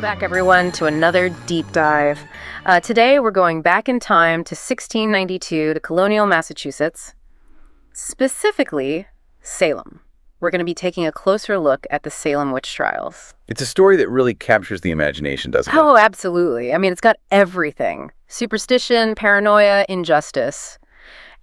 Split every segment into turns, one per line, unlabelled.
back, everyone, to another deep dive. Today, we're going back in time to 1692 to colonial Massachusetts, specifically Salem. We're going to be taking a closer look at the Salem Witch Trials.
It's a story that really captures the imagination, doesn't it?
Oh, absolutely. I mean, it's got everything. Superstition, paranoia, injustice.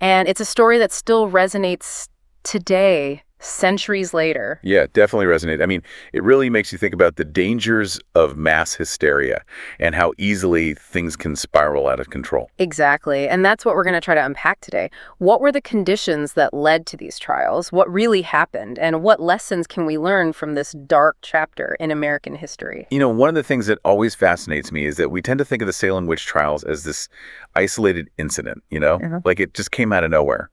And it's a story that still resonates today, centuries later.
Yeah, definitely resonate. I mean, it really makes you think about the dangers of mass hysteria and how easily things can spiral out of control.
Exactly. And that's what we're going to try to unpack today. What were the conditions that led to these trials? What really happened? And what lessons can we learn from this dark chapter in American history?
You know, one of the things that always fascinates me is that we tend to think of the Salem Witch Trials as this isolated incident, like it just came out of nowhere.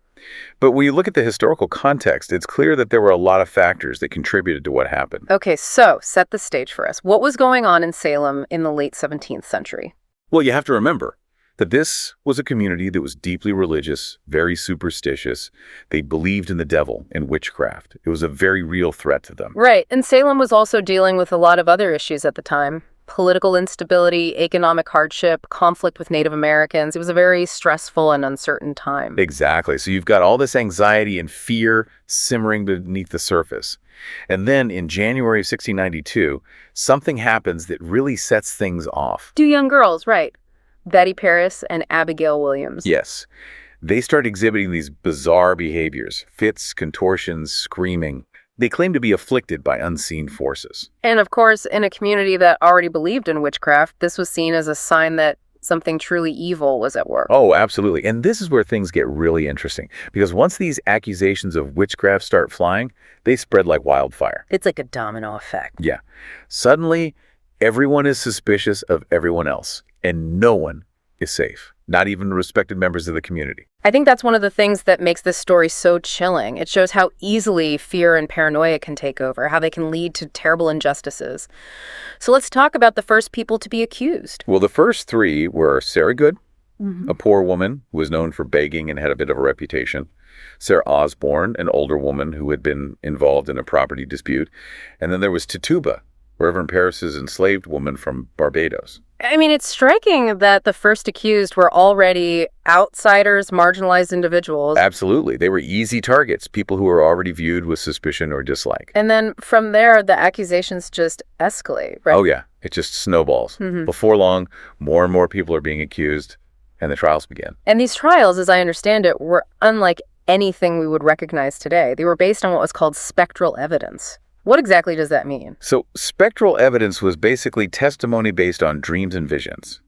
But when you look at the historical context, it's clear that there were a lot of factors that contributed to what happened.
Okay, so set the stage for us. What was going on in Salem in the late 17th century?
Well, you have to remember that this was a community that was deeply religious, very superstitious. They believed in the devil and witchcraft. It was a very real threat to them.
Right, and Salem was also dealing with a lot of other issues at the time. Political instability, economic hardship, conflict with Native Americans. It was a very stressful and uncertain time.
Exactly. So you've got all this anxiety and fear simmering beneath the surface. And then in January of 1692, something happens that really sets things off.
Two young girls, right. Betty Paris and Abigail Williams.
Yes. They start exhibiting these bizarre behaviors, fits, contortions, screaming. They claim to be afflicted by unseen forces.
And of course, in a community that already believed in witchcraft, this was seen as a sign that something truly evil was at work.
Oh, absolutely. And this is where things get really interesting. Because once these accusations of witchcraft start flying, they spread like wildfire.
It's like a domino effect.
Yeah. Suddenly, everyone is suspicious of everyone else. And no one is safe. Not even respected members of the community.
I think that's one of the things that makes this story so chilling. It shows how easily fear and paranoia can take over, how they can lead to terrible injustices. So let's talk about the first people to be accused.
Well, the first three were Sarah Good, a poor woman who was known for begging and had a bit of a reputation. Sarah Osborne, an older woman who had been involved in a property dispute. And then there was Tituba, Reverend Paris's enslaved woman from Barbados.
I mean, it's striking that the first accused were already outsiders, marginalized individuals.
Absolutely. They were easy targets, people who were already viewed with suspicion or dislike.
And then from there, the accusations just escalate, right?
Oh, yeah. It just snowballs. Before long, more and more people are being accused, and the trials begin.
And these trials, as I understand it, were unlike anything we would recognize today. They were based on what was called spectral evidence. What exactly does that mean?
So spectral evidence was basically testimony based on dreams and visions.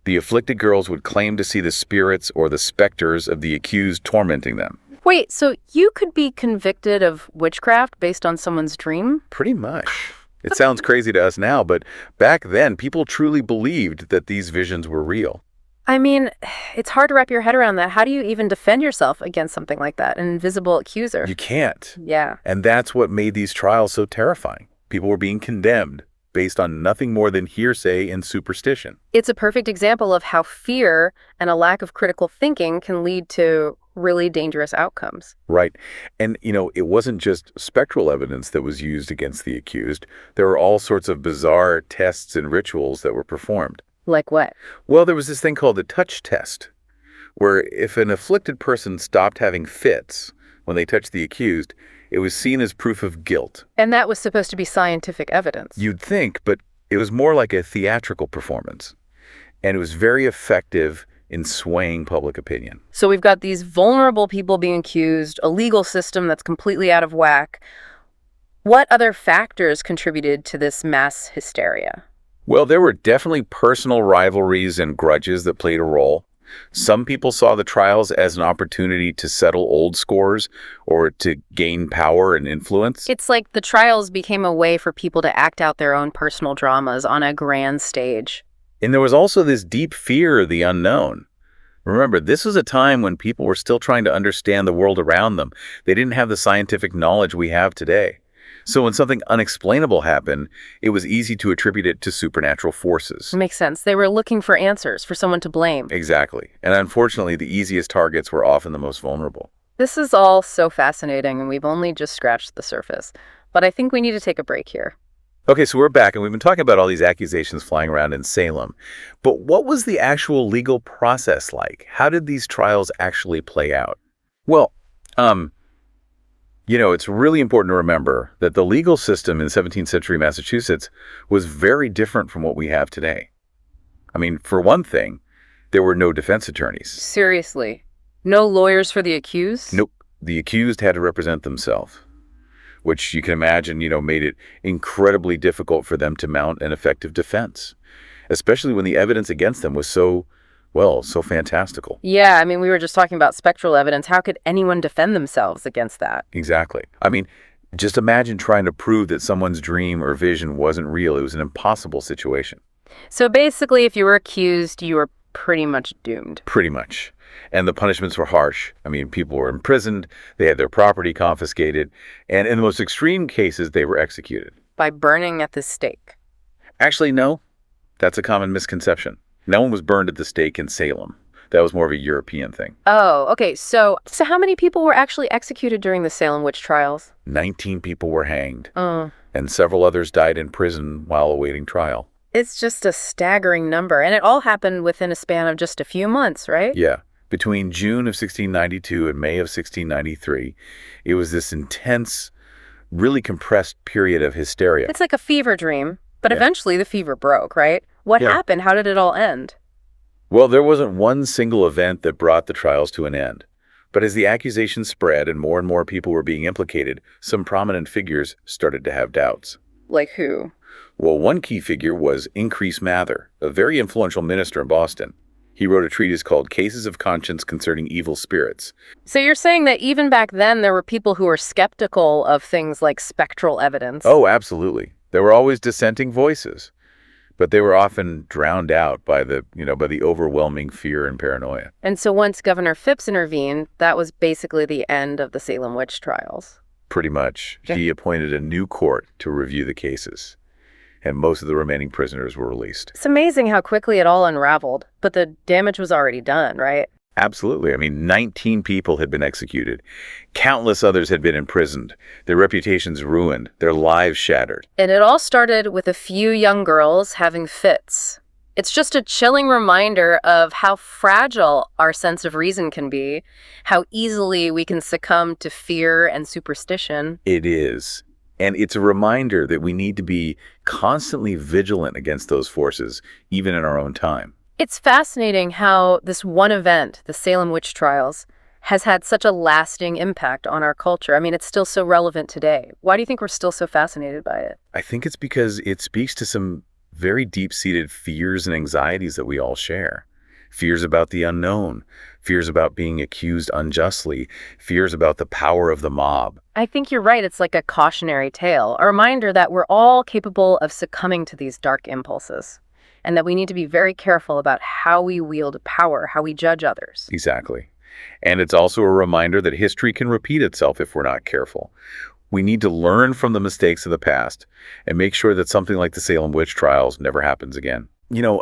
The afflicted girls would claim to see the spirits or the specters of the accused tormenting them.
Wait, so you could be convicted of witchcraft based on someone's dream?
Pretty much. It sounds crazy to us now, but back then, people truly believed that these visions were real.
I mean, it's hard to wrap your head around that. How do you even defend yourself against something like that, an invisible accuser?
You can't.
Yeah.
And that's what made these trials so terrifying. People were being condemned based on nothing more than hearsay and superstition.
It's a perfect example of how fear and a lack of critical thinking can lead to really dangerous outcomes.
Right. And, it wasn't just spectral evidence that was used against the accused. There were all sorts of bizarre tests and rituals that were performed.
Like what?
Well, there was this thing called the touch test, where if an afflicted person stopped having fits when they touched the accused, it was seen as proof of guilt.
And that was supposed to be scientific evidence.
You'd think, but it was more like a theatrical performance. And it was very effective in swaying public opinion.
So we've got these vulnerable people being accused, a legal system that's completely out of whack. What other factors contributed to this mass hysteria?
Well, there were definitely personal rivalries and grudges that played a role. Some people saw the trials as an opportunity to settle old scores or to gain power and influence.
It's like the trials became a way for people to act out their own personal dramas on a grand stage.
And there was also this deep fear of the unknown. Remember, this was a time when people were still trying to understand the world around them. They didn't have the scientific knowledge we have today. So when something unexplainable happened, it was easy to attribute it to supernatural forces.
Makes sense. They were looking for answers, for someone to blame.
Exactly. And unfortunately, the easiest targets were often the most vulnerable.
This is all so fascinating, and we've only just scratched the surface. But I think we need to take a break here.
Okay, so we're back, and we've been talking about all these accusations flying around in Salem. But what was the actual legal process like? How did these trials actually play out? Well, um, it's really important to remember that the legal system in 17th century Massachusetts was very different from what we have today. I mean, for one thing, there were no defense attorneys.
Seriously. No lawyers for the accused?
Nope. The accused had to represent themselves, which you can imagine, made it incredibly difficult for them to mount an effective defense, especially when the evidence against them was so fantastical.
Yeah, I mean, we were just talking about spectral evidence. How could anyone defend themselves against that?
Exactly. I mean, just imagine trying to prove that someone's dream or vision wasn't real. It was an impossible situation.
So basically, if you were accused, you were pretty much doomed.
Pretty much. And the punishments were harsh. I mean, people were imprisoned, they had their property confiscated, and in the most extreme cases, they were executed.
By burning at the stake.
Actually, no. That's a common misconception. No one was burned at the stake in Salem. That was more of a European thing.
Oh, okay. So how many people were actually executed during the Salem Witch Trials?
19 people were hanged,
Oh.
and several others died in prison while awaiting trial.
It's just a staggering number, and it all happened within a span of just a few months, right?
Yeah. Between June of 1692 and May of 1693, it was this intense, really compressed period of hysteria.
It's like a fever dream, but
Yeah.
eventually the fever broke, right? What
Yeah.
happened? How did it all end?
Well, there wasn't one single event that brought the trials to an end. But as the accusations spread and more people were being implicated, some prominent figures started to have doubts.
Like who?
Well, one key figure was Increase Mather, a very influential minister in Boston. He wrote a treatise called Cases of Conscience Concerning Evil Spirits.
So you're saying that even back then there were people who were skeptical of things like spectral evidence?
Oh, absolutely. There were always dissenting voices, but they were often drowned out by the overwhelming fear and paranoia.
And so once Governor Phipps intervened, that was basically the end of the Salem Witch Trials.
Pretty much.
Yeah.
He appointed a new court to review the cases, and most of the remaining prisoners were released.
It's amazing how quickly it all unraveled, but the damage was already done, right?
Absolutely. I mean, 19 people had been executed. Countless others had been imprisoned, their reputations ruined, their lives shattered.
And it all started with a few young girls having fits. It's just a chilling reminder of how fragile our sense of reason can be, how easily we can succumb to fear and superstition.
It is. And it's a reminder that we need to be constantly vigilant against those forces, even in our own time.
It's fascinating how this one event, the Salem Witch Trials, has had such a lasting impact on our culture. I mean, it's still so relevant today. Why do you think we're still so fascinated by it?
I think it's because it speaks to some very deep-seated fears and anxieties that we all share. Fears about the unknown, fears about being accused unjustly, fears about the power of the mob.
I think you're right. It's like a cautionary tale, a reminder that we're all capable of succumbing to these dark impulses, and that we need to be very careful about how we wield power, how we judge others.
Exactly. And it's also a reminder that history can repeat itself if we're not careful. We need to learn from the mistakes of the past and make sure that something like the Salem Witch Trials never happens again.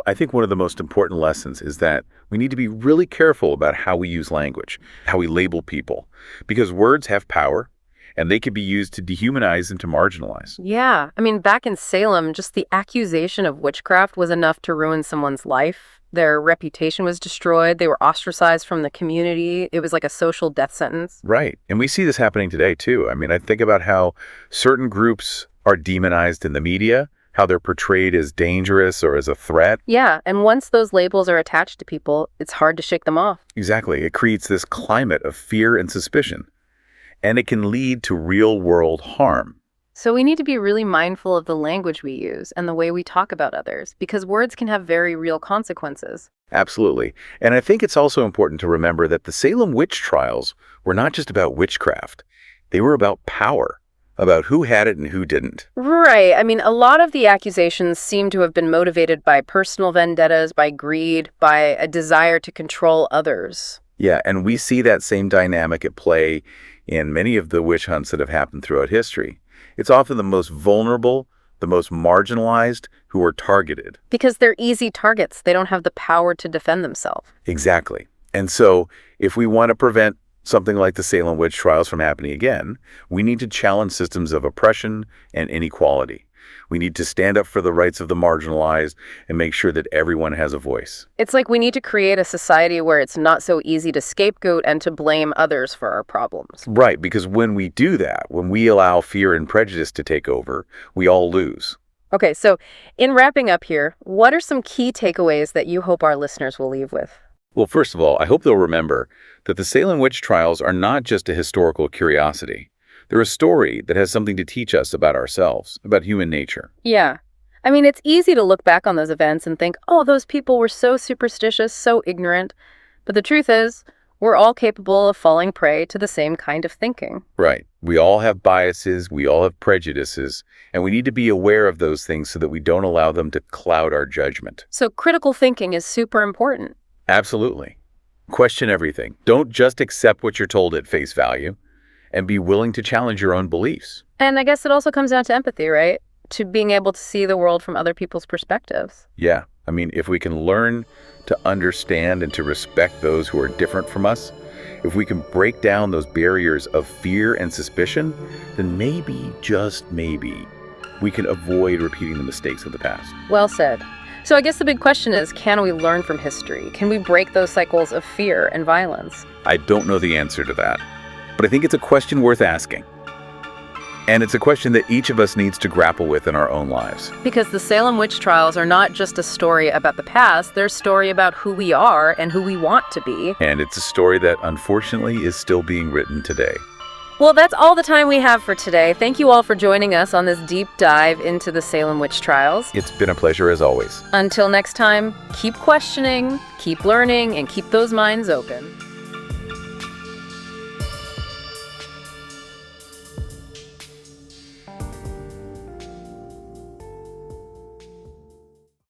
I think one of the most important lessons is that we need to be really careful about how we use language, how we label people, because words have power and they can be used to dehumanize and to marginalize.
Yeah. I mean, back in Salem, just the accusation of witchcraft was enough to ruin someone's life. Their reputation was destroyed. They were ostracized from the community. It was like a social death sentence.
Right. And we see this happening today, too. I mean, I think about how certain groups are demonized in the media, how they're portrayed as dangerous or as a threat.
Yeah. And once those labels are attached to people, it's hard to shake them off.
Exactly. It creates this climate of fear and suspicion, and it can lead to real-world harm.
So we need to be really mindful of the language we use and the way we talk about others, because words can have very real consequences.
Absolutely. And I think it's also important to remember that the Salem Witch Trials were not just about witchcraft. They were about power, about who had it and who didn't.
Right. I mean, a lot of the accusations seem to have been motivated by personal vendettas, by greed, by a desire to control others.
Yeah, and we see that same dynamic at play in many of the witch hunts that have happened throughout history. It's often the most vulnerable, the most marginalized who are targeted.
Because they're easy targets. They don't have the power to defend themselves.
Exactly. And so if we want to prevent something like the Salem Witch Trials from happening again, we need to challenge systems of oppression and inequality. We need to stand up for the rights of the marginalized and make sure that everyone has a voice.
It's like we need to create a society where it's not so easy to scapegoat and to blame others for our problems.
Right, because when we do that, when we allow fear and prejudice to take over, we all lose.
Okay, so in wrapping up here, what are some key takeaways that you hope our listeners will leave with?
Well, first of all, I hope they'll remember that the Salem Witch Trials are not just a historical curiosity. They're a story that has something to teach us about ourselves, about human nature.
Yeah. I mean, it's easy to look back on those events and think, oh, those people were so superstitious, so ignorant. But the truth is, we're all capable of falling prey to the same kind of thinking.
Right. We all have biases, we all have prejudices, and we need to be aware of those things so that we don't allow them to cloud our judgment.
So critical thinking is super important.
Absolutely. Question everything. Don't just accept what you're told at face value, and be willing to challenge your own beliefs.
And I guess it also comes down to empathy, right? To being able to see the world from other people's perspectives.
Yeah. I mean, if we can learn to understand and to respect those who are different from us, if we can break down those barriers of fear and suspicion, then maybe, just maybe, we can avoid repeating the mistakes of the past.
Well said. So I guess the big question is, can we learn from history? Can we break those cycles of fear and violence?
I don't know the answer to that, but I think it's a question worth asking. And it's a question that each of us needs to grapple with in our own lives.
Because the Salem Witch Trials are not just a story about the past, they're a story about who we are and who we want to be.
And it's a story that, unfortunately, is still being written today.
Well, that's all the time we have for today. Thank you all for joining us on this deep dive into the Salem Witch Trials.
It's been a pleasure as always.
Until next time, keep questioning, keep learning, and keep those minds open.